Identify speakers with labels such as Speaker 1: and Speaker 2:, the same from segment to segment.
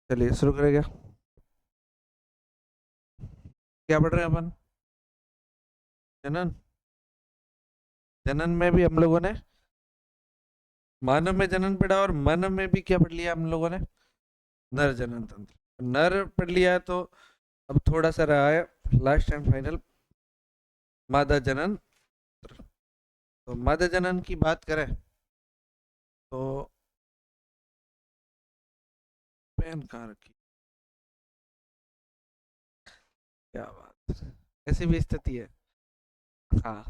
Speaker 1: चलिए शुरू करेगा। क्या पढ़ रहे हैं अपन? जनन। जनन में भी हम लोगों ने मानव में जनन पढ़ा और मानव में भी क्या पढ़ लिया हम लोगों ने? नर जनन तंत्र। नर पढ़ लिया है तो अब थोड़ा सा रहा है लास्ट एंड फाइनल मादा जनन तंत्र। तो मादा जनन की बात करें तो पेन कहाँ रखी? क्या बात, ऐसी भी स्थिति है। हाँ,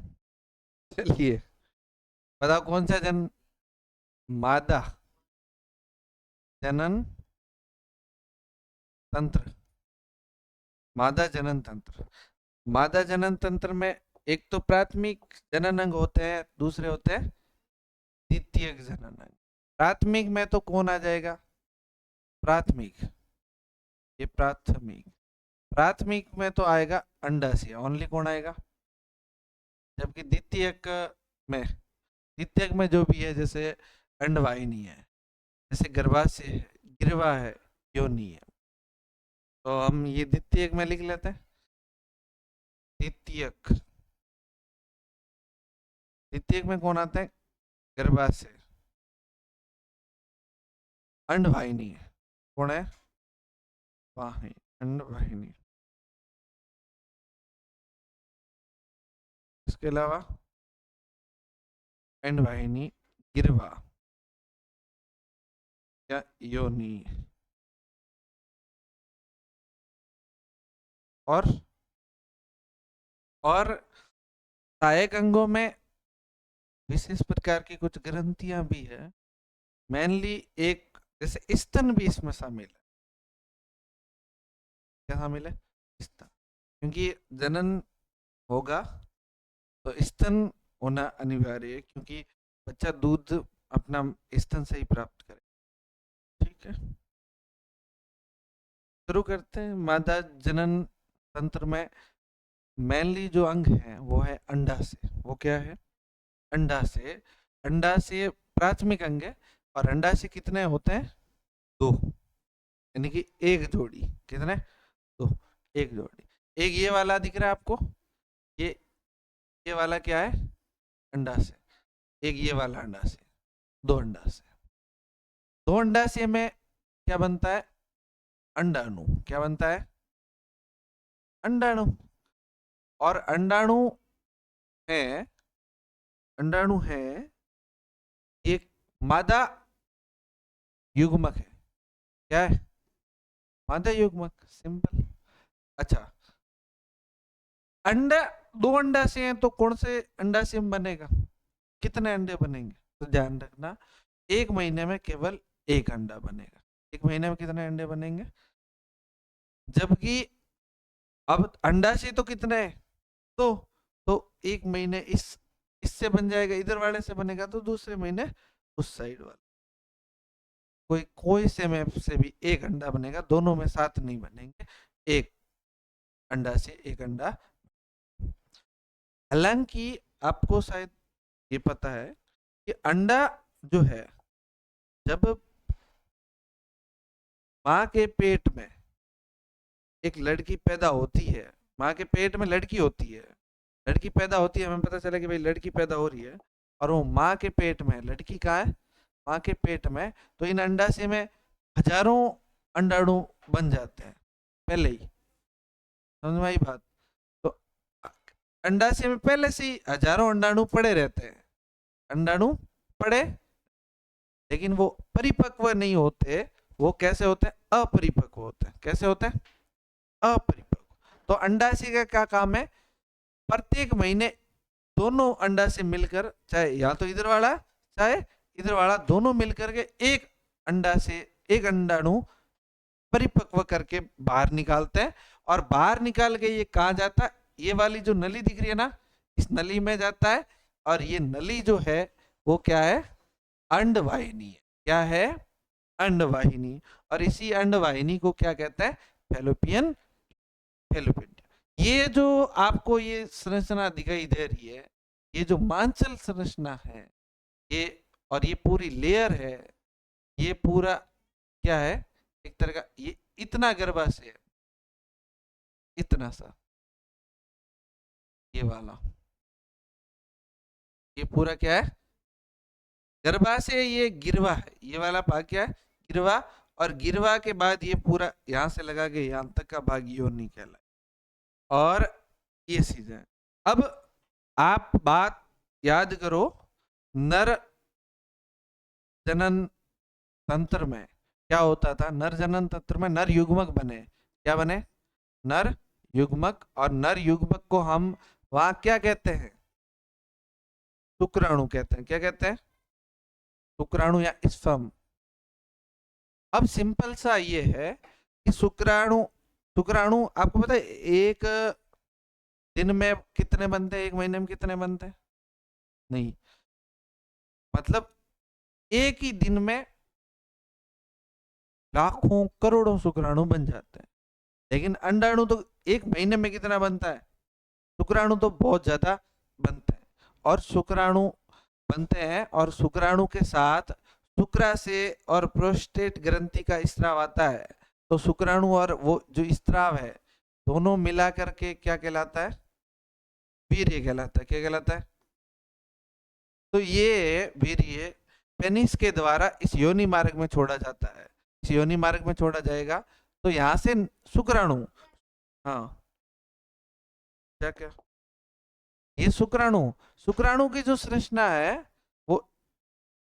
Speaker 1: चलिए बताओ कौन सा जन मादा जनन तंत्र। मादा जनन तंत्र। मादा जनन तंत्र में एक तो प्राथमिक जनन अंग होते हैं, दूसरे होते हैं द्वितीयक जनन अंग। प्राथमिक में तो कौन आ जाएगा? प्राथमिक, ये प्राथमिक। प्राथमिक में तो आएगा अंडाशय, ओनली कौन आएगा? जबकि द्वितीयक में, द्वितीयक में जो भी है जैसे अंडवाहिनी है, जैसे गर्भाशय है, गिरवा है, योनि है, तो हम ये द्वितीयक में लिख लेते हैं। द्वितीयक, द्वितीयक में कौन आता है? गर्भाशय। अंडवाहिनी है, कौन है? वाहिनी, अंडवाहिनी। इसके अलावा अंडवाहिनी, गिरवा या योनि। और और सहायक अंगों में विशेष प्रकार की कुछ ग्रंथियां भी है, मेनली एक जैसे स्तन भी इसमें शामिल है। क्या शामिल है? स्तन, क्योंकि जनन होगा तो स्तन होना अनिवार्य है, क्योंकि बच्चा दूध अपना स्तन से ही प्राप्त करे। ठीक है, शुरू करते हैं। मादा जनन तंत्र में मेनली जो अंग है वो है अंडाशय। वो क्या है? अंडाशय। अंडाशय प्राथमिक अंग है और अंडाशय कितने होते हैं? दो, यानी कि एक जोड़ी। कितने? दो, एक जोड़ी। एक ये वाला दिख रहा है आपको, ये ये वाला क्या है? अंडाशय। एक ये वाला अंडाशय, दो अंडाशय। दो अंडाशय में क्या बनता है? अंडाणु। क्या बनता है? अंडाणु। और अंडाणु है, अंडाणु है एक मादा युग्मक है। क्या है? मादा युग्मक, सिंपल। अच्छा, अंडा, दो अंडा से हैं तो कौन से अंडा से बनेगा? कितने अंडे बनेंगे? तो ध्यान रखना, एक महीने में केवल एक अंडा बनेगा। एक महीने में कितने अंडे बनेंगे? जबकि अब अंडा से तो कितने हैं? तो एक महीने इससे बन जाएगा, इधर वाले से बनेगा तो दूसरे महीने उस साइड वाला। कोई कोई से में से भी एक अंडा बनेगा, दोनों में साथ नहीं बनेंगे। एक अंडा से एक अंडा। हालांकि आपको शायद ये पता है कि अंडा जो है, जब माँ के पेट में एक लड़की पैदा होती है, माँ के पेट में लड़की होती है, लड़की पैदा होती है, हमें पता चला कि भाई लड़की पैदा हो रही है, और वो माँ के पेट में, लड़की कहाँ है? माँ के पेट में। तो इन अंडाशय में हजारों अंडाणु बन जाते हैं पहले ही। समझ में आई बात? तो अंडाशय में पहले से ही हजारों अंडाणु पड़े रहते हैं। अंडाणु पड़े, लेकिन वो परिपक्व नहीं होते। वो कैसे होते हैं? अपरिपक्व होते हैं। कैसे होते हैं? अपरिपक्व। तो अंडाशय का क्या काम है? प्रत्येक महीने दोनों अंडा से मिलकर, चाहे या तो इधर वाला चाहे इधर वाला, दोनों मिलकर के एक अंडा से एक अंडाणु परिपक्व करके बाहर निकालते हैं। और बाहर निकाल के ये कहा जाता है? ये वाली जो नली दिख रही है ना, इस नली में जाता है। और ये नली जो है वो क्या है? अंडवाहिनी है। क्या है? अंडवाहिनी। और इसी अंडवाहिनी को क्या कहते हैं? Fallopian, fallopian. ये जो आपको ये संरचना दिखाई दे रही है, ये जो मांसल संरचना है, ये और ये पूरी लेयर है, ये पूरा क्या है? एक तरह का, ये इतना गर्भाशय है, इतना सा, ये वाला, ये पूरा क्या है, गर्भाशय, ये गिरवा है, ये वाला भाग क्या है, गिरवा। और गिरवा के बाद ये पूरा यहां से लगा के यहां तक का भाग योनि कहलाए, और ये चीजें। अब आप बात याद करो, नर जनन तंत्र में क्या होता था, नर जनन तंत्र में नर युग्मक बने, क्या बने, नर युग्मक। और नर युग्मक को हम वहां क्या कहते हैं, शुक्राणु कहते हैं, क्या कहते हैं, शुक्राणु या स्पर्म। अब सिंपल सा ये है कि शुक्राणु, शुक्राणु आपको पता है एक दिन में कितने बनते हैं, एक महीने में कितने बनते हैं, नहीं, मतलब एक ही दिन में लाखों करोड़ों शुक्राणु बन जाते हैं। लेकिन अंडाणु तो एक महीने में कितना बनता है, शुक्राणु तो बहुत ज्यादा बनते हैं। और शुक्राणु बनते हैं, और शुक्राणु के साथ शुक्राशय और प्रोस्टेट ग्रंथि का स्त्राव आता है। तो शुक्राणु और वो जो स्त्राव है दोनों मिला करके क्या कहलाता है, वीर्य कहलाता है। क्या कहलाता है, तो ये वीर्य पेनिस के द्वारा इस योनि मार्ग में छोड़ा जाता है। इस योनि मार्ग में छोड़ा जाएगा, तो यहां से शुक्राणु, हाँ क्या क्या, ये शुक्राणु, शुक्राणु की जो संरचना है वो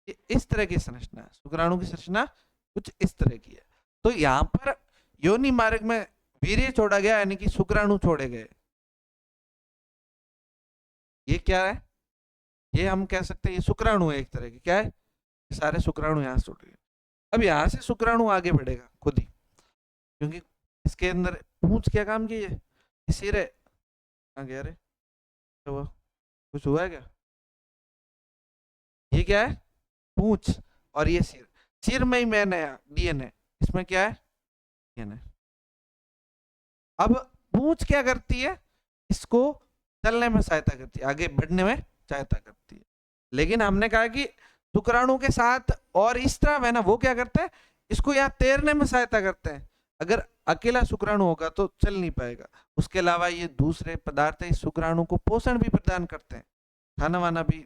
Speaker 1: इस तरह की संरचना है, शुक्राणु की संरचना कुछ इस तरह की है। तो यहाँ पर योनि मार्ग में वीर्य छोड़ा गया, यानी कि शुक्राणु छोड़े गए। ये क्या है, ये हम कह सकते हैं ये शुक्राणु है एक तरह की, क्या है, सारे शुक्राणु यहाँ से छूट गए। अब यहाँ से शुक्राणु आगे बढ़ेगा खुद ही, क्योंकि इसके अंदर पूंछ क्या काम की है, सिर है, आगे अरे तो कुछ हुआ है क्या, ये क्या है, पूंछ, और ये सिर, सिर में ही मैन है डीएनए, इसमें क्या है डीएनए। अब पूंछ क्या करती है, इसको चलने में सहायता करती है, आगे बढ़ने में सहायता करती है। लेकिन हमने कहा कि शुक्राणु के साथ और स्त्राव है ना, वो क्या करते हैं, इसको यहाँ तैरने में सहायता करते हैं। अगर अकेला शुक्राणु होगा तो चल नहीं पाएगा। उसके अलावा ये दूसरे पदार्थ इस शुक्राणु को पोषण भी प्रदान करते हैं, खाना वाना भी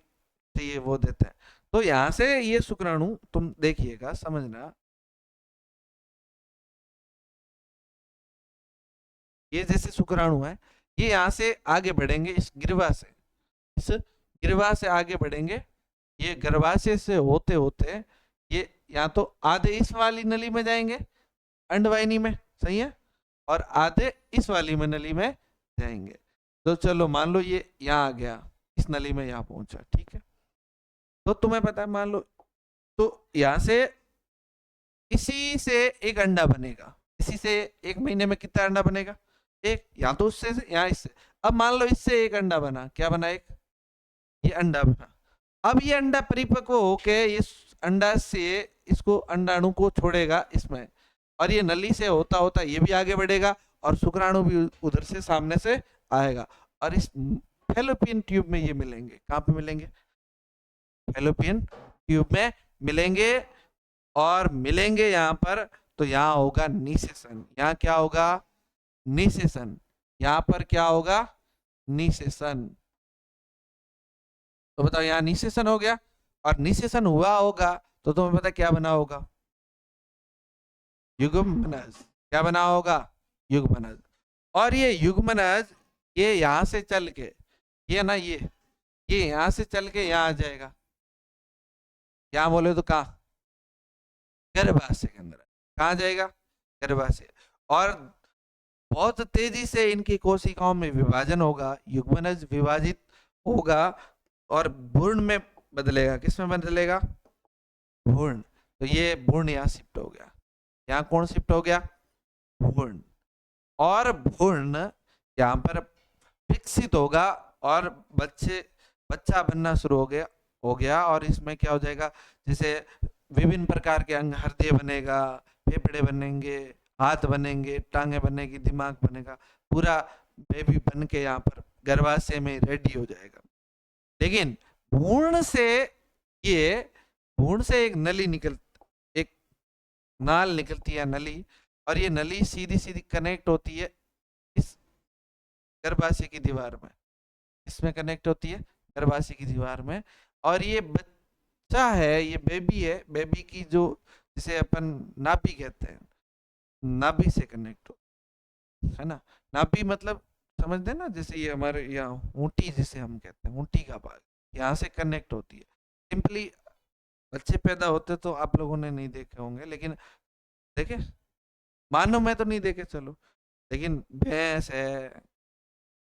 Speaker 1: चाहिए वो देते हैं। तो यहाँ से ये शुक्राणु तुम देखिएगा, समझना, ये जैसे शुक्राणु है, ये यहाँ से आगे बढ़ेंगे इस गिरवा से, इस गिरवा से आगे बढ़ेंगे, ये गर्भाशय से होते होते ये या तो आधे इस वाली नली में जाएंगे, अंडवाहिनी में, सही है, और आधे इस वाली में नली में जाएंगे। तो चलो मान लो ये यहाँ आ गया, इस नली में यहाँ पहुंचा, ठीक है। तो तुम्हें पता है, मान लो तो यहाँ से इसी से एक अंडा बनेगा, इसी से एक महीने में कितना अंडा बनेगा, एक, या तो उससे या इससे। अब मान लो इससे एक अंडा बना, क्या बना, एक, ये अंडा बना। अब ये अंडा परिपक्व होके इस अंडा से इसको अंडाणु को छोड़ेगा इसमें, और ये नली से होता होता ये भी आगे बढ़ेगा, और शुक्राणु भी उधर से सामने से आएगा, और इस फैलोपियन ट्यूब में ये मिलेंगे। कहाँ पे मिलेंगे, फैलोपियन ट्यूब में मिलेंगे। और मिलेंगे यहाँ पर, तो यहाँ होगा निषेचन, यहाँ क्या होगा, निषेचन, यहाँ पर क्या होगा, निषेचन। तो बताओ यहाँ निषेचन हो गया, और निषेचन हुआ होगा तो तुम्हें पता क्या बना होगा, युग्मनज, क्या बना होगा, युग्मनज। और ये युग्मनज ये यहाँ से चल के, ये ना ये यहाँ से चल के यहाँ आ जाएगा, यहाँ बोले तो कहाँ, गर्भाशय के अंदर, कहाँ जाएगा, गर्भाशय। और बहुत तेजी से इनकी कोशिकाओं में विभाजन होगा, युग्मनज विभाजित होगा और भ्रूण में बदलेगा। किस में बदलेगा, भ्रूण। तो ये भ्रूण यहाँ शिफ्ट हो गया, यहाँ कौन शिफ्ट हो गया, भ्रूण। और भ्रूण यहाँ पर विकसित होगा और बच्चा बनना शुरू हो गया। और इसमें क्या हो जाएगा, जैसे विभिन्न प्रकार के अंग, हृदय बनेगा, फेफड़े बनेंगे, हाथ बनेंगे, टांगे बनेगी, दिमाग बनेगा, पूरा बेबी बन के यहाँ पर गर्भाशय में रेडी हो जाएगा। लेकिन भ्रूण से एक नली निकल, एक नाल निकलती है, नली, और ये नली सीधी सीधी कनेक्ट होती है इस गर्भाशय की दीवार में, इसमें कनेक्ट होती है गर्भाशय की दीवार में। और ये बच्चा है, ये बेबी है, बेबी की जो जिसे अपन नाभि कहते हैं, नाभि से कनेक्ट हो, है ना। नाभि मतलब समझते हैं ना, जैसे ये हमारे यहाँ ऊंटी जिसे हम कहते हैं, ऊंटी का भाग यहाँ से कनेक्ट होती है। सिंपली बच्चे पैदा होते तो आप लोगों ने नहीं देखे होंगे, लेकिन देखे, मानो मैं तो नहीं देखे चलो, लेकिन भैंस है,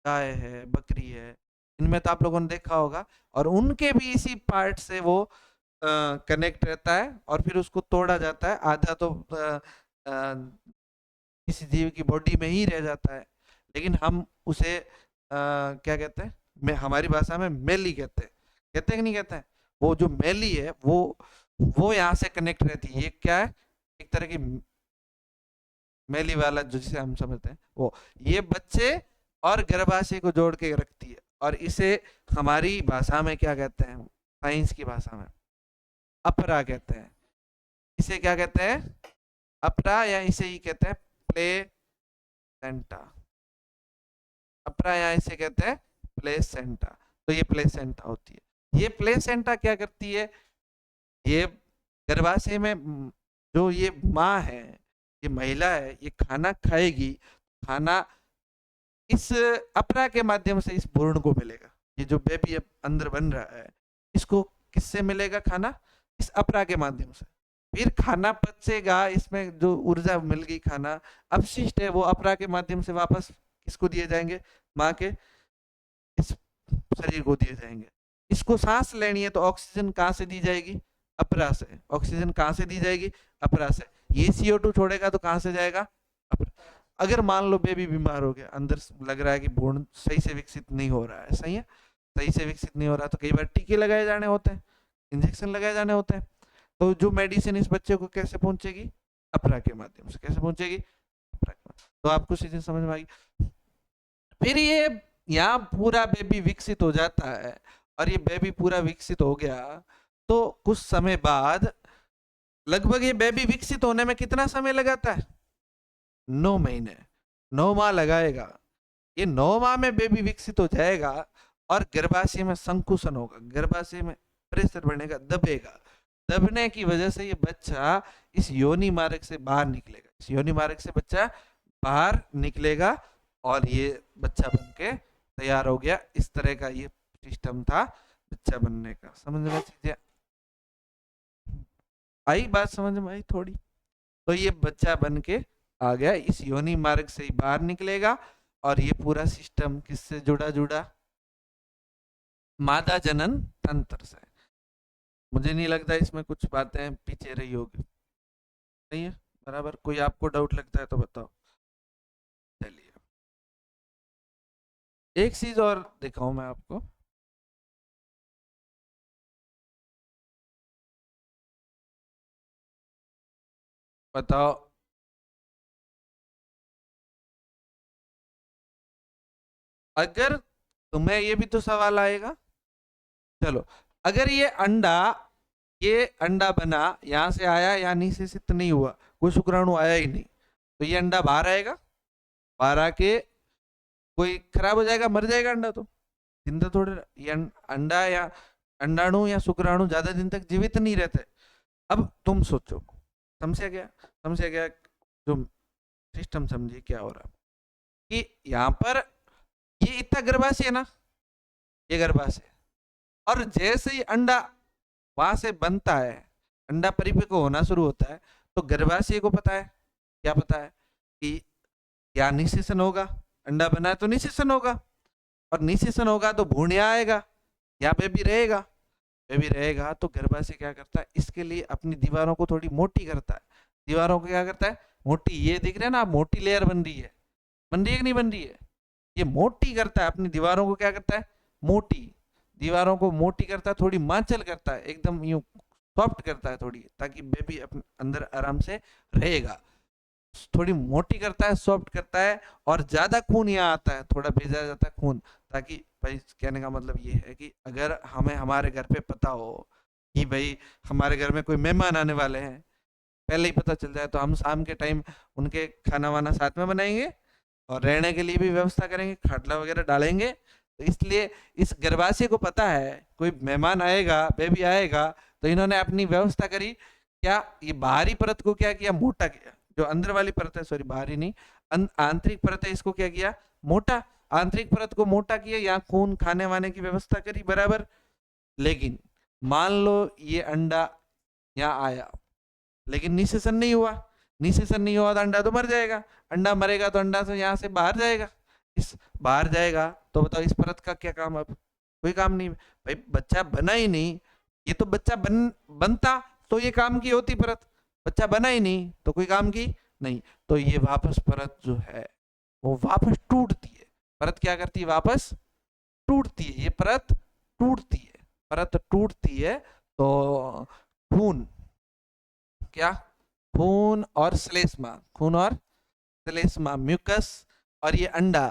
Speaker 1: गाय है, बकरी है, इनमें तो आप लोगों ने देखा होगा। और उनके भी इसी पार्ट से वो कनेक्ट रहता है और फिर उसको तोड़ा जाता है, आधा तो किसी जीव की बॉडी में ही रह जाता है, लेकिन हम उसे क्या कहते हैं, मैं हमारी भाषा में मेली कहते हैं कि नहीं कहते हैं। वो जो मेली है वो यहाँ से कनेक्ट रहती है। ये क्या है, एक तरह की मेली वाला जो जिसे हम समझते हैं वो, ये बच्चे और गर्भाशय को जोड़ के रखती है, और इसे हमारी भाषा में क्या कहते हैं, साइंस की भाषा में अपरा कहते हैं। इसे क्या कहते हैं, अपरा, या इसे ही कहते हैं प्लेसेंटा। अपरा, या इसे कहते हैं प्लेसेंटा। तो ये प्लेसेंटा होती है। ये प्लेसेंटा क्या करती है, ये गर्भाशय में जो ये माँ है, ये महिला है, ये खाना खाएगी, खाना इस अपरा के माध्यम से इस भ्रूण को मिलेगा। ये जो बेबी अब अंदर बन रहा है, इसको किससे मिलेगा खाना, इस अपरा के माध्यम से। फिर खाना पचेगा, इसमें जो ऊर्जा मिल गई, खाना अपशिष्ट है, वो अपरा के माध्यम से वापस किसको दिए जाएंगे, माँ के इस शरीर को दिए जाएंगे। इसको सांस लेनी है तो ऑक्सीजन कहाँ से दी जाएगी, अपरा से। ऑक्सीजन कहाँ से दी जाएगी, अपरा से। ये CO2 छोड़ेगा तो कहाँ से जाएगा, अपरा। अगर मान लो बेबी बीमार हो गया, अंदर लग रहा है कि भ्रूण सही से विकसित नहीं हो रहा है, सही है, सही से विकसित नहीं हो रहा, तो कई बार टीके लगाए जाने होते हैं, इंजेक्शन लगाए जाने होते हैं। तो जो मेडिसिन इस बच्चे को कैसे पहुंचेगी, अपरा के माध्यम से। कैसे पहुंचेगी, अपरा के माध्यम। तो आपको चीजें समझ में आई। फिर ये यहाँ पूरा बेबी विकसित हो जाता है, और ये बेबी पूरा विकसित हो गया तो कुछ समय बाद, लगभग ये बेबी विकसित होने में कितना समय लगाता है, 9 महीने, 9 माह लगाएगा। ये 9 माह में बेबी विकसित हो जाएगा और गर्भाशय में संकुचन होगा, गर्भाशय में प्रेशर बढ़ेगा, दबेगा। दबने की वजह से ये बच्चा इस योनि मार्ग से बाहर निकलेगा, इस योनि मार्ग से बच्चा बाहर निकलेगा, और ये बच्चा बन के तैयार हो गया। इस तरह का ये सिस्टम था बच्चा बनने का। समझ में चीजें आई, बात समझ में आई थोड़ी। तो ये बच्चा बन के आ गया, इस योनि मार्ग से ही बाहर निकलेगा, और ये पूरा सिस्टम किससे जुड़ा जुड़ा, मादा जनन तंत्र से। मुझे नहीं लगता इसमें कुछ बातें पीछे रही होगी, नहीं है, बराबर। कोई आपको डाउट लगता है तो बताओ। चलिए एक चीज और दिखाऊं मैं आपको, बताओ। अगर तुम्हें ये भी तो सवाल आएगा, चलो, अगर ये अंडा बना, यहां से आया, या निषेचित नहीं हुआ, कोई शुक्राणु आया ही नहीं, तो ये अंडा बाहर आएगा, बाहर आके कोई खराब हो जाएगा, मर जाएगा अंडा, तो जिंदा थोड़े ये अंडा या अंडाणु या शुक्राणु ज्यादा दिन तक जीवित नहीं रहते। अब तुम सोचो, समझे गया, समझे गया, जो सिस्टम समझिए क्या हो रहा, कि यहाँ पर ये इतना गर्भाशय है ना, ये गर्भाशय, और जैसे ही अंडा वहां से बनता है, अंडा परिपक्व होना शुरू होता है, तो गर्भाशय को पता है, क्या पता है, कि क्या निषेचन होगा, अंडा बना है तो निषेचन होगा, और निषेचन होगा तो भ्रूण यहाँ आएगा, यहाँ पे भी रहेगा, बेबी रहेगा। तो गर्भाशय क्या करता है, इसके लिए अपनी दीवारों को थोड़ी मोटी करता है। दीवारों को क्या करता है, मोटी, ये दिख रहे हैं ना, मोटी लेयर बन रही है, बन रही है कि नहीं बन रही है, ये मोटी करता है अपनी दीवारों को, क्या करता है, मोटी, दीवारों को मोटी करता है, थोड़ी मांचल करता है, एकदम यूं सॉफ्ट करता है थोड़ी, ताकि बेबी अपने अंदर आराम से रहेगा। थोड़ी मोटी करता है, सॉफ्ट करता है, और ज्यादा खून यहाँ आता है, थोड़ा भेजा जाता है खून, ताकि भाई, कहने का मतलब ये है कि अगर हमें हमारे घर पे पता हो कि भाई हमारे घर में कोई मेहमान आने वाले हैं, पहले ही पता चल जाए तो हम शाम के टाइम उनके खाना वाना साथ में बनाएंगे और रहने के लिए भी व्यवस्था करेंगे, खाटला वगैरह डालेंगे। तो इसलिए इस गर्भाशय को पता है कोई मेहमान आएगा, बेबी आएगा, तो इन्होंने अपनी व्यवस्था करी। क्या ये बाहरी परत को क्या किया, मोटा किया। जो अंदर वाली परत है, सॉरी बाहरी नहीं, आंतरिक परत है, इसको क्या किया, मोटा। आंतरिक परत को मोटा किया, यहाँ खून खाने वाने की व्यवस्था करी बराबर। लेकिन मान लो ये अंडा यहाँ आया, लेकिन निषेचन नहीं हुआ। निषेचन नहीं हुआ तो अंडा तो मर जाएगा। अंडा मरेगा तो अंडा से यहाँ से बाहर जाएगा। इस बाहर जाएगा तो बताओ इस परत का क्या काम, अब कोई काम नहीं भाई, बच्चा बना ही नहीं। ये तो बच्चा बनता तो ये काम की होती परत, बच्चा बना ही नहीं तो कोई काम की नहीं। तो ये वापस परत जो है वो वापस टूटती है। परत क्या करती है, वापस टूटती है। ये परत टूटती है, परत टूटती है। तो खून, क्या, खून और श्लेष्मा, खून और श्लेष्मा, म्यूकस और ये अंडा,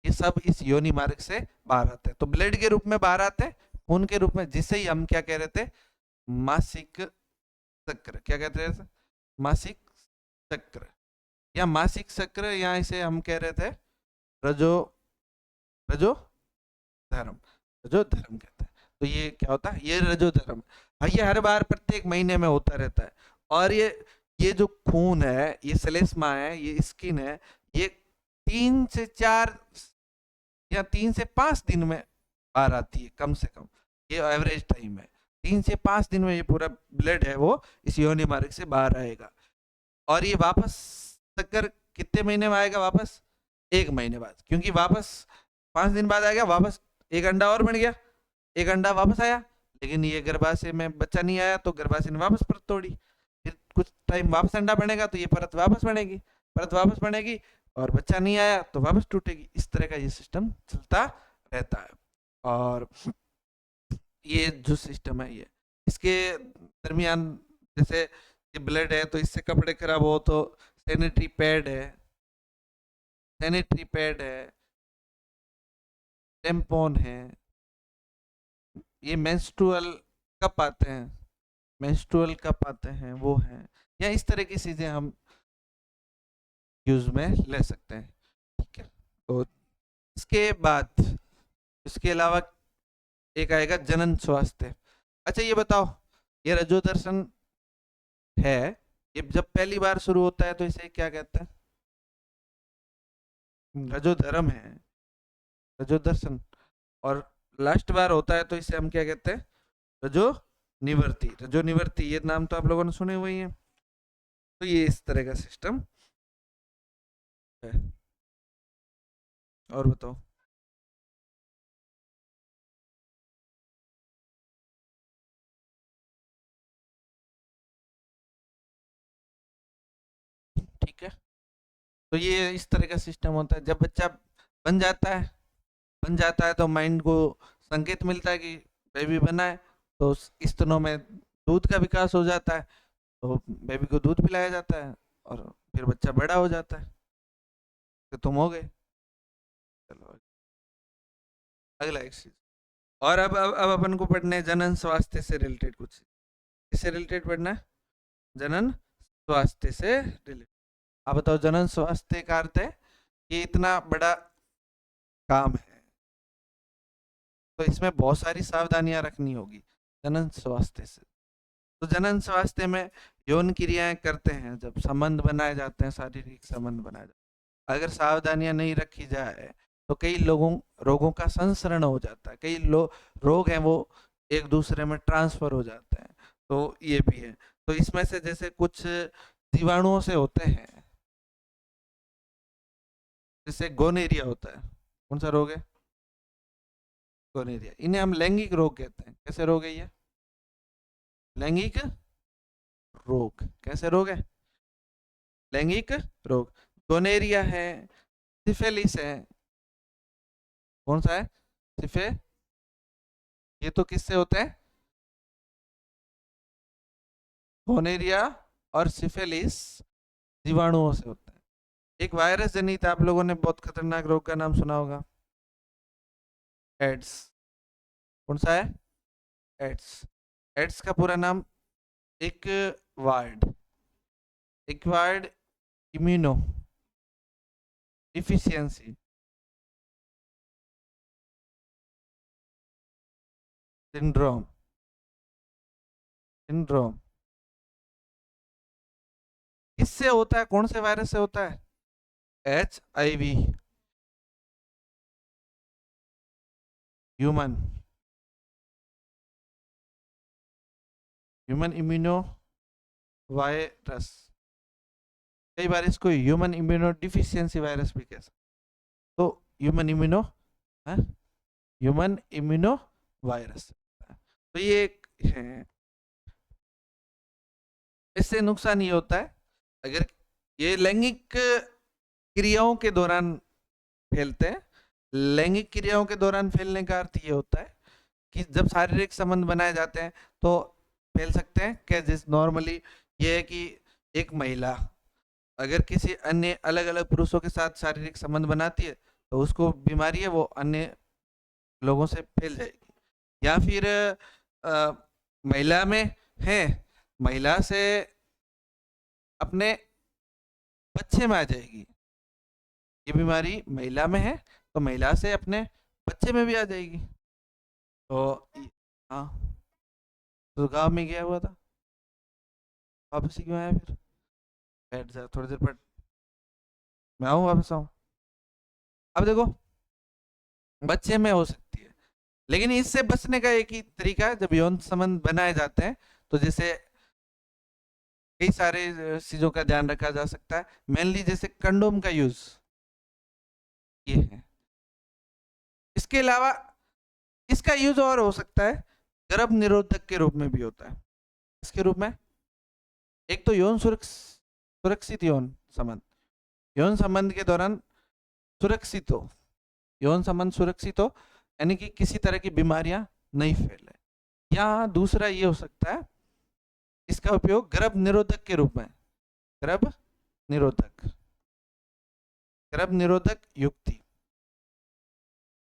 Speaker 1: ये सब इस योनि मार्ग से बाहर आते हैं। तो ब्लड के रूप में बाहर आते हैं, खून के रूप में, जिसे ही हम क्या कह रहे थे, मासिक चक्र। क्या कहते थे, मासिक चक्र या मासिक चक्र, या इसे हम कह रहे थे रजो, रजो धर्म, रजो धर्म कहते हैं। तो ये क्या होता है, ये रजो धर्म। हाँ, ये हर बार प्रत्येक महीने में होता रहता है। और ये जो खून है, ये श्लेष्मा है, ये स्किन है, ये 3 से 4 या 3 से 5 दिन में बाहर आती है कम से कम। ये एवरेज टाइम है, 3 से 5 दिन में ये पूरा ब्लड है वो इस योनि मार्ग से बाहर आएगा। और ये वापस चक्कर कितने महीने में आएगा, वापस 1 महीने बाद, क्योंकि वापस 5 दिन बाद आएगा, वापस एक अंडा और बन गया, एक अंडा वापस आया। लेकिन ये गर्भाशय में बच्चा नहीं आया तो गर्भाशय ने वापस परत तोड़ी। फिर कुछ टाइम वापस अंडा बनेगा तो ये परत वापस बनेगी, परत वापस बनेगी, और बच्चा नहीं आया तो वापस टूटेगी। इस तरह का ये सिस्टम चलता रहता है। और ये जो सिस्टम है, ये इसके दरमियान जैसे ये ब्लड है तो इससे कपड़े खराब हो तो सैनिटरी पैड है, सैनिटरी पैड है, टेम्पोन है, ये मेंस्ट्रुअल कप आते हैं, मेंस्ट्रुअल कप आते हैं वो हैं, या इस तरह की चीजें हम यूज में ले सकते हैं। ठीक है, तो इसके बाद, इसके अलावा एक आएगा जनन स्वास्थ्य। अच्छा ये बताओ, ये रजो दर्शन है, ये जब पहली बार शुरू होता है तो इसे क्या कहते हैं, रजो धर्म है, रजो दर्शन। और लास्ट बार होता है तो इसे हम क्या कहते हैं, रजो निवर्ती। रजो निवर्ती, ये नाम तो आप लोगों ने सुने हुए ही हैं। तो ये इस तरह का सिस्टम है। और बताओ। ठीक है, तो ये इस तरह का सिस्टम होता है। जब बच्चा बन जाता है, बन जाता है तो माइंड को संकेत मिलता है कि बेबी बना है। तो स्तनों में दूध का विकास हो जाता है, तो बेबी को दूध पिलाया जाता है, और फिर बच्चा बड़ा हो जाता है। तो तुम हो गए। चलो अगला एक चीज। और अब अपन को पढ़ना है जनन स्वास्थ्य से रिलेटेड कुछ। इससे रिलेटेड पढ़ना है, जनन स्वास्थ्य से रिलेटेड। आप बताओ, जनन स्वास्थ्य का अर्थ है कि इतना बड़ा काम है तो इसमें बहुत सारी सावधानियां रखनी होगी जनन स्वास्थ्य से। तो जनन स्वास्थ्य में यौन क्रियाएं करते हैं, जब संबंध बनाए जाते हैं, शारीरिक संबंध बनाए जाते हैं, अगर सावधानियां नहीं रखी जाए तो कई लोगों रोगों का संसरण हो जाता है। कई रोग हैं वो एक दूसरे में ट्रांसफर हो जाते हैं। तो ये भी है। तो इसमें से जैसे कुछ जीवाणुओं से होते हैं, जैसे गोनेरिया होता है। कौन सा रोग है, गोनेरिया। इन्हें हम लैंगिक रोग कहते हैं। कैसे रोग है ये, लैंगिक रोग। कैसे रोग है, लैंगिक रोग। गोनेरिया है, सिफिलिस है। कौन सा है, सिफे, ये तो किससे होता है, गोनेरिया और सिफिलिस जीवाणुओं से होता है। एक वायरस जनित, आप लोगों ने बहुत खतरनाक रोग का नाम सुना होगा, एड्स। कौन सा है, एड्स। एड्स का पूरा नाम, एक ward, acquired immuno deficiency syndrome syndrome किससे होता है, कौन से वायरस से होता है? HIV, human human immuno virus. कई बार इसको ह्यूमन इम्यूनो डिफिशियंसी वायरस भी कह सकते। तो human immuno human immuno virus, तो ये एक है। इससे नुकसान ये होता है, अगर ये लैंगिक क्रियाओं के दौरान फैलते हैं। लैंगिक क्रियाओं के दौरान फैलने का अर्थ ये होता है कि जब शारीरिक संबंध बनाए जाते हैं तो फैल सकते हैं। क्या जिस नॉर्मली ये है कि एक महिला अगर किसी अन्य अलग अलग पुरुषों के साथ शारीरिक संबंध बनाती है तो उसको बीमारी है वो अन्य लोगों से फैल जाएगी। या फिर महिला में है, महिला से अपने बच्चे में आ जाएगी। ये बीमारी महिला में है तो महिला से अपने बच्चे में भी आ जाएगी। तो हाँ, तो गाँव में गया हुआ था, वापस ही क्यों आया फिर? बैठ जा थोड़ी देर पर, मैं आऊँ वापस आऊँ। अब देखो, बच्चे में हो सकती है, लेकिन इससे बचने का एक ही तरीका है, जब यौन संबंध बनाए जाते हैं तो जैसे कई सारे चीजों का ध्यान रखा जा सकता है। मेनली जैसे कंडोम का यूज ये है। इसके अलावा इसका यूज और हो सकता है, गर्भ निरोधक के रूप में भी होता है। इसके रूप में एक तो यौन सुरक्षित यौन संबंध के दौरान सुरक्षित हो, यौन संबंध सुरक्षित हो, यानी कि किसी तरह की बीमारियां नहीं फैले। या दूसरा ये हो सकता है, इसका उपयोग गर्भ निरोधक के रूप में, गर्भ निरोधक युक्ति।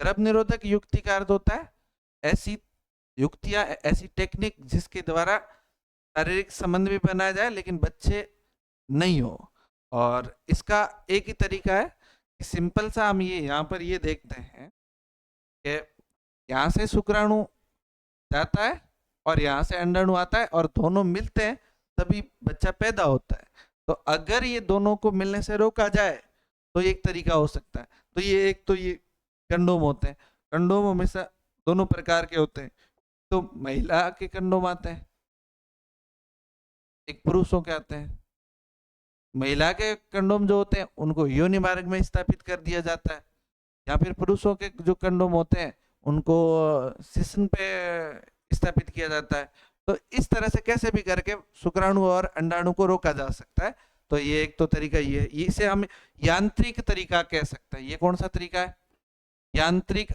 Speaker 1: गर्भ निरोधक युक्ति का अर्थ होता है ऐसी युक्तियां, ऐसी टेक्निक जिसके द्वारा शारीरिक संबंध भी बनाया जाए लेकिन बच्चे नहीं हो। और इसका एक ही तरीका है कि सिंपल सा हम ये यहाँ पर ये देखते हैं कि यहाँ से शुक्राणु जाता है और यहाँ से अंडाणु आता है और दोनों मिलते हैं तभी बच्चा पैदा होता है। तो अगर ये दोनों को मिलने से रोका जाए तो एक तरीका हो सकता है। तो ये एक तो ये कंडोम होते हैं, कंडोम हमेशा दोनों प्रकार के होते हैं। तो महिला के कंडोम आते हैं, एक पुरुषों के आते हैं। महिला के कंडोम जो होते हैं उनको योनि मार्ग में स्थापित कर दिया जाता है, या फिर पुरुषों के जो कंडोम होते हैं उनको शिश्न पे स्थापित किया जाता है। तो इस तरह से कैसे भी करके शुक्राणु और अंडाणु को रोका जा सकता है। तो ये एक तो तरीका ये है, इसे हम यांत्रिक तरीका कह सकते हैं। ये कौन सा तरीका है? यांत्रिक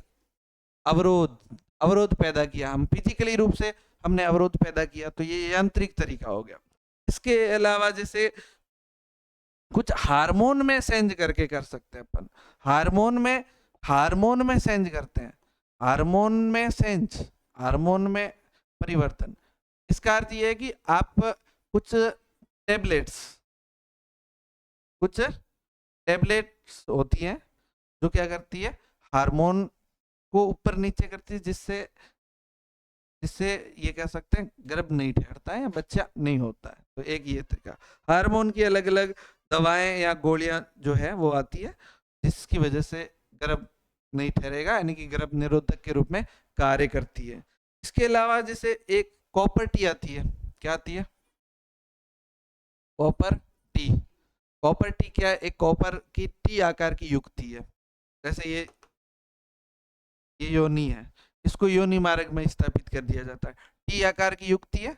Speaker 1: अवरोध पैदा किया, हम फिजिकली रूप से हमने अवरोध पैदा किया, तो ये यांत्रिक तरीका हो गया। इसके अलावा जैसे कुछ हार्मोन में चेंज करके कर सकते हैं अपन। हार्मोन में चेंज करते हैं, हार्मोन में परिवर्तन। इसका अर्थ ये है कि आप कुछ टैबलेट्स होती हैं जो क्या करती है, हार्मोन को ऊपर नीचे करती है, जिससे ये कह सकते हैं गर्भ नहीं ठहरता है या बच्चा नहीं होता है। तो एक ये तरीका, हार्मोन की अलग अलग दवाएं या गोलियां जो है वो आती है जिसकी वजह से गर्भ नहीं ठहरेगा, यानी कि गर्भ निरोधक के रूप में कार्य करती है। इसके अलावा जैसे एक कॉपर टी आती है, क्या आती है? Copper T. कॉपर टी क्या है? एक कॉपर की टी आकार की युक्ति है। जैसे ये योनि है, इसको योनि मार्ग में स्थापित कर दिया जाता है। टी आकार की युक्ति है,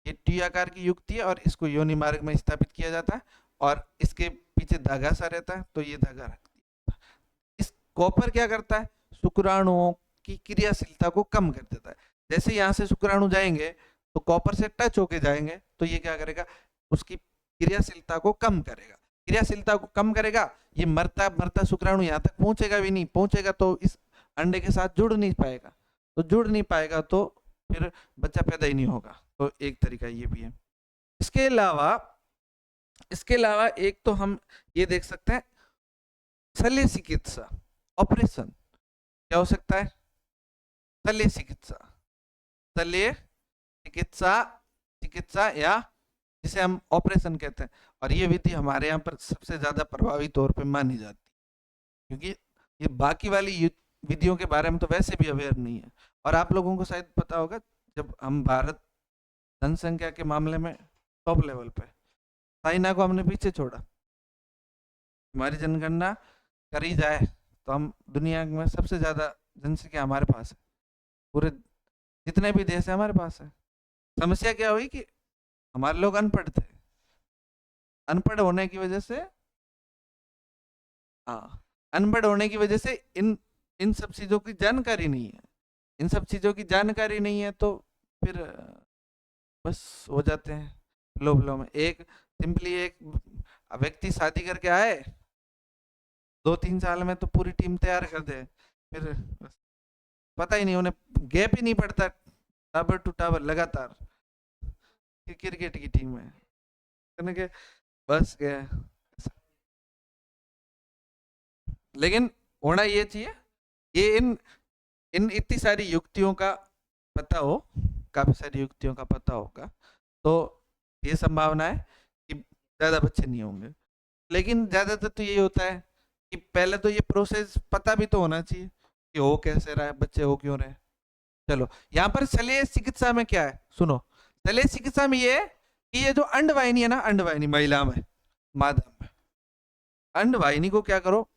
Speaker 1: ये टी आकार की युक्ति है और इसको योनि मार्ग में स्थापित किया जाता है और इसके पीछे धागा सा रहता है, तो ये धागा रखती है। इस कॉपर क्या करता है? शुक्राणुओं की क्रियाशीलता को कम कर देता है। जैसे यहाँ से शुक्राणु जाएंगे तो कॉपर से टच होके जाएंगे, तो ये क्या करेगा? उसकी क्रियाशीलता को कम करेगा। क्रियाशीलता को कम करेगा, ये मरता मरता शुक्राणु यहाँ तक पहुंचेगा भी नहीं, पहुंचेगा तो इस अंडे के साथ जुड़ नहीं पाएगा, तो फिर बच्चा पैदा ही नहीं होगा। तो एक तरीका ये भी है। इसके अलावा इसके अलावा एक तो हम ये देख सकते हैं शल्य चिकित्सा, ऑपरेशन क्या हो सकता है? शल्य चिकित्सा, शल्य चिकित्सा, चिकित्सा या जिसे हम ऑपरेशन कहते हैं। और ये विधि हमारे यहाँ पर सबसे ज्यादा प्रभावी तौर पे मानी जाती है, क्योंकि ये बाकी वाली विधियों के बारे में तो वैसे भी अवेयर नहीं है। और आप लोगों को शायद पता होगा, जब हम भारत जनसंख्या के मामले में टॉप लेवल पे, चाइना को हमने पीछे छोड़ा। हमारी जनगणना करी जाए तो हम दुनिया में सबसे ज्यादा जनसंख्या हमारे पास है, पूरे जितने भी देश है हमारे पास है। समस्या क्या हुई कि हमारे लोग अनपढ़ थे, अनपढ़ होने की वजह से, हाँ, अनपढ़ होने की वजह से इन इन सब चीजों की जानकारी नहीं है। इन सब चीजों की जानकारी नहीं है तो फिर बस हो जाते हैं लोभ में। एक सिंपली एक व्यक्ति शादी करके आए, 2-3 साल में तो पूरी टीम तैयार कर दे, फिर पता ही नहीं, उन्हें गैप ही नहीं पड़ता, टावर टू टावर लगातार कि क्रिकेट की टीम है के बस गए। लेकिन होना ये चाहिए, ये इन इन इतनी सारी युक्तियों का पता हो, काफी सारी युक्तियों का पता होगा, तो ये संभावना है कि ज्यादा बच्चे नहीं होंगे। लेकिन ज्यादातर तो यही होता है कि पहले तो ये प्रोसेस पता भी तो होना चाहिए कि हो कैसे रहा है, बच्चे हो क्यों रहे। चलो, यहाँ पर शल्य चिकित्सा में क्या है सुनो। शल्य चिकित्सा में ये है कि ये जो अंडवाहिनी है ना, अंडवाहिनी महिला में, मादा में, अंडवाहिनी को क्या करो,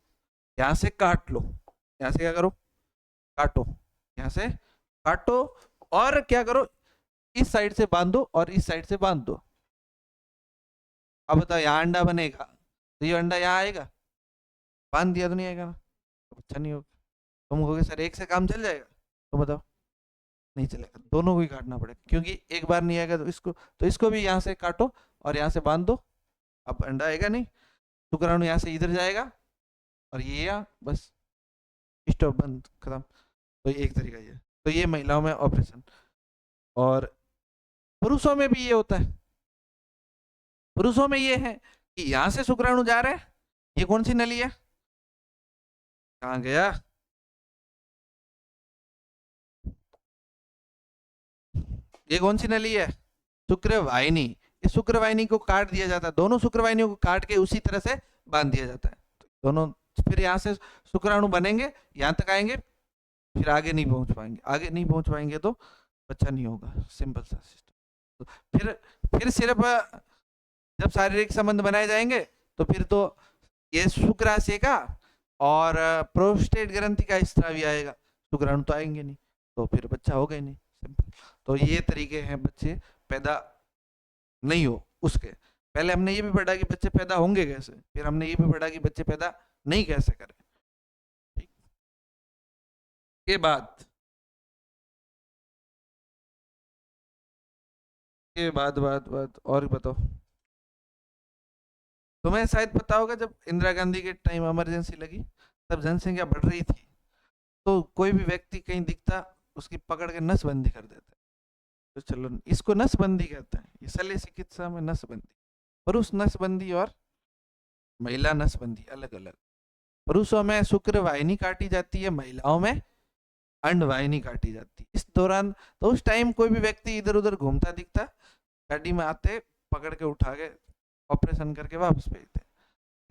Speaker 1: यहाँ से काट लो, यहाँ से क्या करो, काटो, यहाँ से काटो, और क्या करो, इस साइड से बांधो और इस साइड से बांध दो। अब बताओ, यहाँ अंडा बनेगा तो ये अंडा यहाँ आएगा, बांध दिया तो नहीं आएगा ना, तो अच्छा नहीं होगा। तुम कहोगे सर एक से काम चल जाएगा, तो बताओ नहीं चलेगा, दोनों को ही काटना पड़ेगा, क्योंकि एक बार नहीं आएगा तो इसको भी यहाँ से काटो और यहाँ से बांध दो। अब अंडा आएगा नहीं, शुक्राणु यहाँ से इधर जाएगा और ये यहाँ, बस स्टॉप, बंद, खत्म। तो ये एक तरीका ये, तो ये महिलाओं में ऑपरेशन। और पुरुषों में भी ये होता है, पुरुषों में ये है कि यहाँ से शुक्राणु जा रहे हैं, ये कौन सी नली है, कहाँ गया, ये कौन सी नली है, शुक्रवाहिनी। इस शुक्रवाहिनी को काट दिया जाता है, दोनों शुक्रवाहिनियों को काट के उसी तरह से बांध दिया जाता है, दोनों। फिर यहाँ से शुक्राणु बनेंगे, यहाँ तक आएंगे, फिर आगे नहीं पहुंच पाएंगे, आगे नहीं पहुंच पाएंगे तो बच्चा नहीं होगा, सिंपल सा सिस्टम। तो फिर सिर्फ जब शारीरिक संबंध बनाए जाएंगे तो फिर तो ये शुक्राशय का और प्रोस्टेट ग्रंथि का स्त्राव आएगा, शुक्राणु तो आएंगे नहीं, तो फिर बच्चा होगा ही नहीं, सिंपल। तो ये तरीके हैं बच्चे पैदा नहीं हो उसके। पहले हमने ये भी पढ़ा कि बच्चे पैदा होंगे कैसे, फिर हमने ये भी पढ़ा कि बच्चे पैदा नहीं कैसे करें। ठीक, के बाद बात और बताओ। तुम्हें शायद पता होगा, जब इंदिरा गांधी के टाइम इमरजेंसी लगी, तब जनसंख्या बढ़ रही थी, तो कोई भी व्यक्ति कहीं दिखता, उसकी पकड़ के नसबंदी कर देते। तो चलो, इसको नसबंदी कहते हैं, ये शल्य चिकित्सा में नसबंदी, पुरुष नसबंदी और महिला नसबंदी अलग अलग। पुरुषों में शुक्रवाहिनी काटी जाती है, महिलाओं में अंडवाहिनी काटी जाती है। इस दौरान तो उस टाइम कोई भी व्यक्ति इधर उधर घूमता दिखता, गाड़ी में आते, पकड़ के उठा के ऑपरेशन करके वापस भेजते।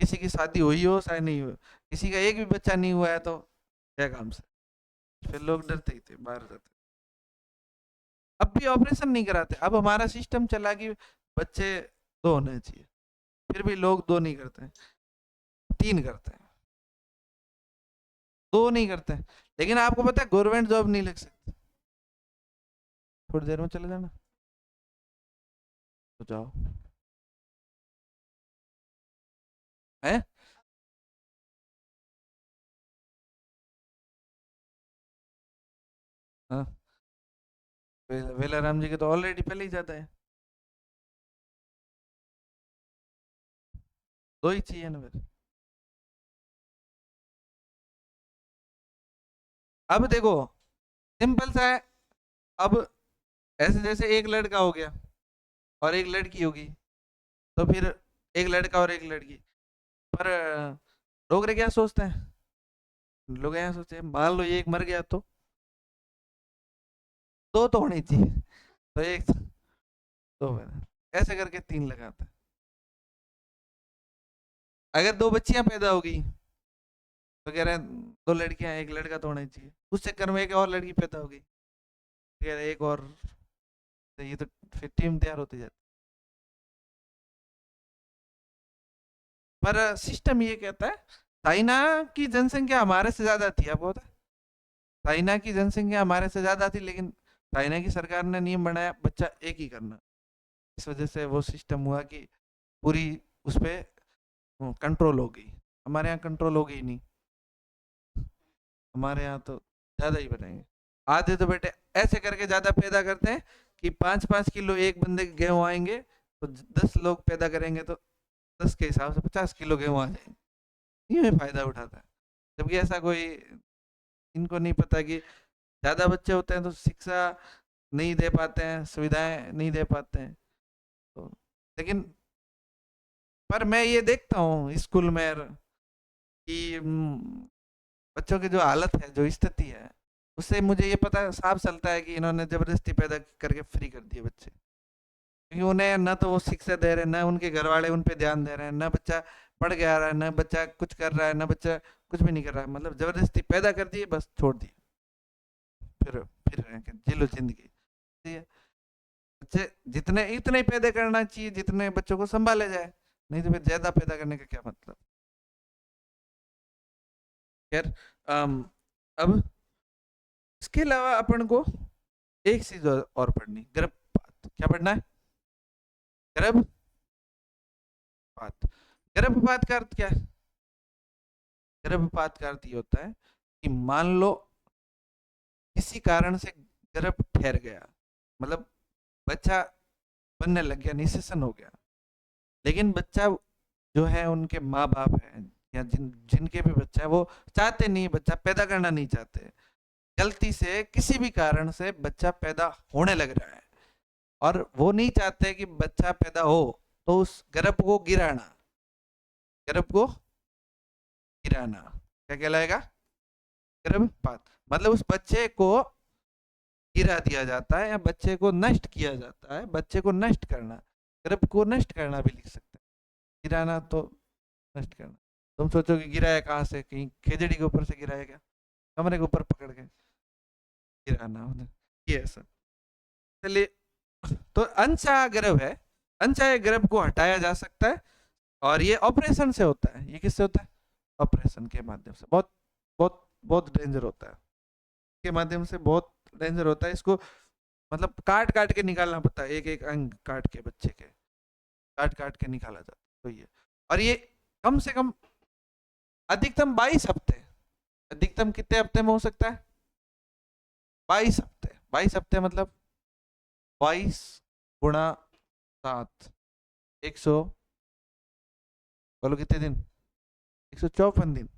Speaker 1: किसी की शादी हुई हो चाहे नहीं हो, किसी का एक भी बच्चा नहीं हुआ है तो क्या काम से, फिर लोग डरते ही थे, बाहर जाते। अब भी ऑपरेशन नहीं कराते, अब हमारा सिस्टम चला कि बच्चे 2 होने चाहिए, फिर भी लोग 2 नहीं करते हैं, 3 करते हैं, 2 नहीं करते हैं। लेकिन आपको पता है गवर्नमेंट जॉब नहीं लग सकती, थोड़ी देर में चले जाना, तो जाओ है। हाँ, वेलाराम जी के तो ऑलरेडी पहले ही जाता है, 2 ही चाहिए ना फिर। अब देखो, सिंपल सा है। अब ऐसे जैसे एक लड़का हो गया और एक लड़की होगी, तो फिर एक लड़का और एक लड़की। पर डोगरे क्या सोचते हैं, लोग यहाँ सोचते हैं मान लो ये एक मर गया दो तो होनी चाहिए, तो एक तो ऐसे करके तीन लगाता है। अगर दो बच्चियां पैदा हो गई तो कह रहे हैं दो लड़कियां एक लड़का तो होना चाहिए, उस चक्कर में एक और लड़की पैदा हो गई, कह रहे हैं एक और, तो ये तो फिर टीम तैयार होती जाती। पर सिस्टम ये कहता है चाइना की जनसंख्या हमारे से ज्यादा थी, आपको पता है? चाइना की जनसंख्या हमारे से ज्यादा थी, लेकिन चाइना की सरकार ने नियम बनाया बच्चा एक ही करना। इस वजह से वो सिस्टम हुआ कि पूरी उस पर कंट्रोल हो गई। हमारे यहाँ कंट्रोल हो गई नहीं, हमारे यहाँ तो ज्यादा ही बनाएंगे। आधे तो बेटे ऐसे करके ज्यादा पैदा करते हैं कि 5-5 किलो एक बंदे के गेहूं आएंगे, तो 10 लोग पैदा करेंगे तो 10 के हिसाब से 50 किलो गेहूं आ जाएंगे। ये फायदा उठाता है, जबकि ऐसा कोई इनको नहीं पता कि ज्यादा बच्चे होते हैं तो शिक्षा नहीं दे पाते हैं, सुविधाएं नहीं दे पाते हैं। तो लेकिन पर मैं ये देखता हूँ स्कूल में कि बच्चों की जो हालत है, जो स्थिति है, उससे मुझे ये पता साफ चलता है कि इन्होंने जबरदस्ती पैदा करके फ्री कर दिए बच्चे। क्योंकि उन्हें न तो वो शिक्षा दे रहे हैं, न उनके घर वाले उन पे ध्यान दे रहे हैं, न बच्चा पढ़ के आ रहा है, न बच्चा कुछ कर रहा है, न बच्चा कुछ भी नहीं कर रहा है। मतलब जबरदस्ती पैदा कर दिए, बस छोड़ दिए, फिर रहे हैं, जिलो जिंदगी। ठीक है, बच्चे जितने इतने ही पैदा करना चाहिए जितने बच्चों को संभाले जाए, नहीं तो फिर ज्यादा पैदा करने का क्या मतलब। खैर, अब इसके अलावा अपन को एक चीज और पढ़नी, गर्भपात। क्या पढ़ना है? गर्भपात। गर्भपात का अर्थ क्या है? गर्भपात का अर्थ ये होता है कि मान लो किसी कारण से गर्भ ठहर गया, मतलब बच्चा बनने लग गया, निषेचन हो गया, लेकिन बच्चा जो है उनके माँ बाप है या जिनके भी बच्चा है वो चाहते नहीं, बच्चा पैदा करना नहीं चाहते, गलती से किसी भी कारण से बच्चा पैदा होने लग रहा है और वो नहीं चाहते कि बच्चा पैदा हो, तो उस गर्भ को गिराना, गर्भ को गिराना क्या कहलाएगा? गर्भपात। मतलब उस बच्चे को गिरा दिया जाता है या बच्चे को नष्ट किया जाता है, बच्चे को नष्ट करना, गर्भ को नष्ट करना भी लिख सकते हैं। गिराना तो नष्ट करना। तुम सोचो कि गिराया कहाँ से, कहीं खेजड़ी के ऊपर से गिराया क्या? कमरे के ऊपर पकड़ के गिराना, ये ऐसा। चलिए, तो अनचाहा गर्भ है, अनचाहे गर्भ को हटाया जा सकता है और ये ऑपरेशन से होता है। ये किससे होता है? ऑपरेशन के माध्यम से। बहुत बहुत बहुत डेंजर होता है, के माध्यम से बहुत डेंजर होता है। इसको मतलब काट काट के निकालना पड़ता है, एक एक अंग काट के, बच्चे के काट काट के निकाला जाता है। तो ये, और ये कम से कम अधिकतम 22 हफ्ते, अधिकतम कितने हफ्ते में हो सकता है? 22 हफ्ते। 22 हफ्ते मतलब 22 × 7, 100, बोलो कितने दिन? 154 दिन।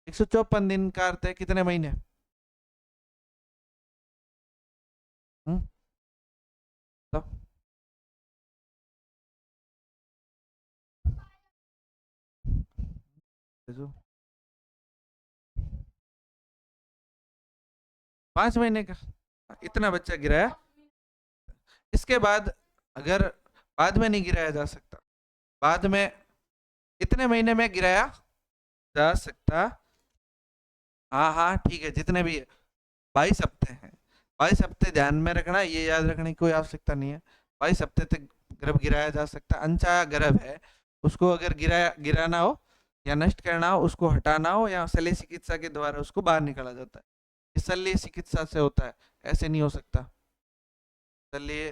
Speaker 1: 154 दिन का अर्थ है कितने महीने? तो 5 महीने का इतना बच्चा गिराया। इसके बाद अगर बाद में नहीं गिराया जा सकता, बाद में इतने महीने में गिराया जा सकता, हाँ हाँ ठीक है, जितने भी 22 हफ्ते हैं, 22 हफ्ते ध्यान में रखना, ये याद रखने की कोई आवश्यकता नहीं है। 22 हफ्ते तक गर्भ गिराया जा सकता। अनचाहा गर्भ है, उसको अगर गिराना हो या नष्ट करना हो, उसको हटाना हो, या शल्य चिकित्सा के द्वारा उसको बाहर निकाला जाता है। इस शल्य चिकित्सा से होता है, ऐसे नहीं हो सकता। शल्य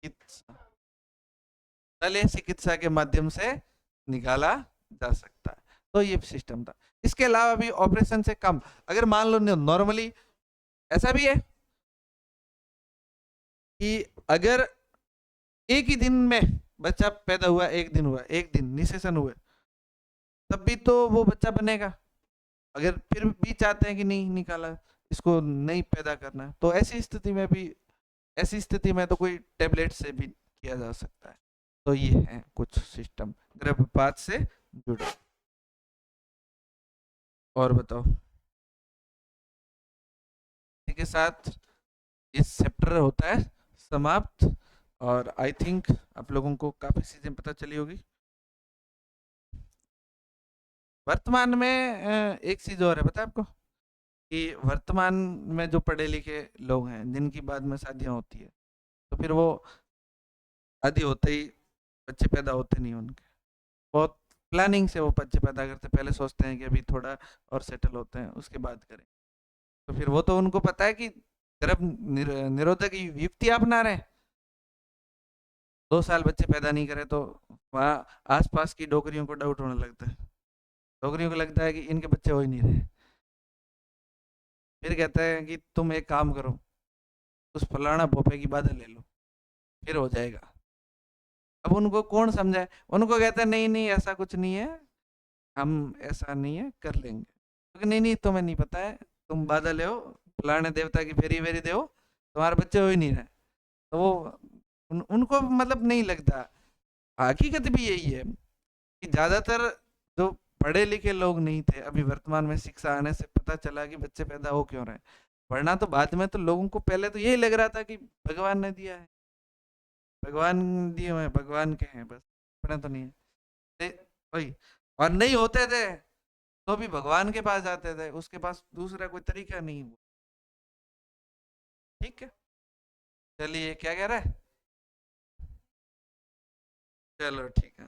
Speaker 1: चिकित्सा, शल्य चिकित्सा के माध्यम से निकाला जा सकता है। तो ये सिस्टम था। इसके अलावा भी ऑपरेशन से कम, अगर मान लो नॉर्मली ऐसा भी है कि अगर एक ही दिन में बच्चा पैदा हुआ, एक दिन हुआ, एक दिन निषेचन हुए, तब भी तो वो बच्चा बनेगा। अगर फिर भी चाहते हैं कि नहीं निकाला, इसको नहीं पैदा करना, तो ऐसी स्थिति में भी, ऐसी स्थिति में तो कोई टेबलेट से भी किया जा सकता है। तो ये है कुछ सिस्टम गर्भपात से जुड़े। और बताओ। इसी के साथ इस चैप्टर होता है समाप्त। और आई थिंक आप लोगों को काफी चीजें पता चली होगी। वर्तमान में एक चीज और है, पता है आपको कि वर्तमान में जो पढ़े लिखे लोग हैं जिनकी बाद में शादियां होती है, तो फिर वो शादी होते ही बच्चे पैदा होते नहीं उनके। बहुत प्लानिंग से वो बच्चे पैदा करते, पहले सोचते हैं कि अभी थोड़ा और सेटल होते हैं उसके बाद करें। तो फिर वो तो उनको पता है कि गर्भ निरोधक युक्ति अपना रहे हैं। 2 साल बच्चे पैदा नहीं करे तो वहाँ आसपास की डोकरियों को डाउट होने लगता है। डोकरियों को लगता है कि इनके बच्चे हो ही नहीं रहे। फिर कहते हैं कि तुम एक काम करो, उस फलाना भोपे की बाधा ले लो, फिर हो जाएगा। अब उनको कौन समझाए, उनको कहते हैं नहीं नहीं ऐसा कुछ नहीं है, हम ऐसा नहीं है कर लेंगे, क्योंकि नहीं नहीं तुम्हें नहीं पता है, तुम बाधा ले फलाने देवता की फेरी वेरी दो, तुम्हारे बच्चे हो ही नहीं रहे। तो वो उनको मतलब नहीं लगता। हकीकत भी यही है कि ज्यादातर जो पढ़े लिखे लोग नहीं थे, अभी वर्तमान में शिक्षा आने से पता चला कि बच्चे पैदा हो क्यों रहे हैं। वरना तो बाद में तो लोगों को पहले तो यही लग रहा था कि भगवान ने दिया है, भगवान दिए हुए हैं, भगवान के हैं बस, अपने तो नहीं है। वही। और नहीं होते थे तो भी भगवान के पास जाते थे, उसके पास दूसरा कोई तरीका नहीं हुआ। ठीक है। चलिए क्या कह रहा है। चलो ठीक है।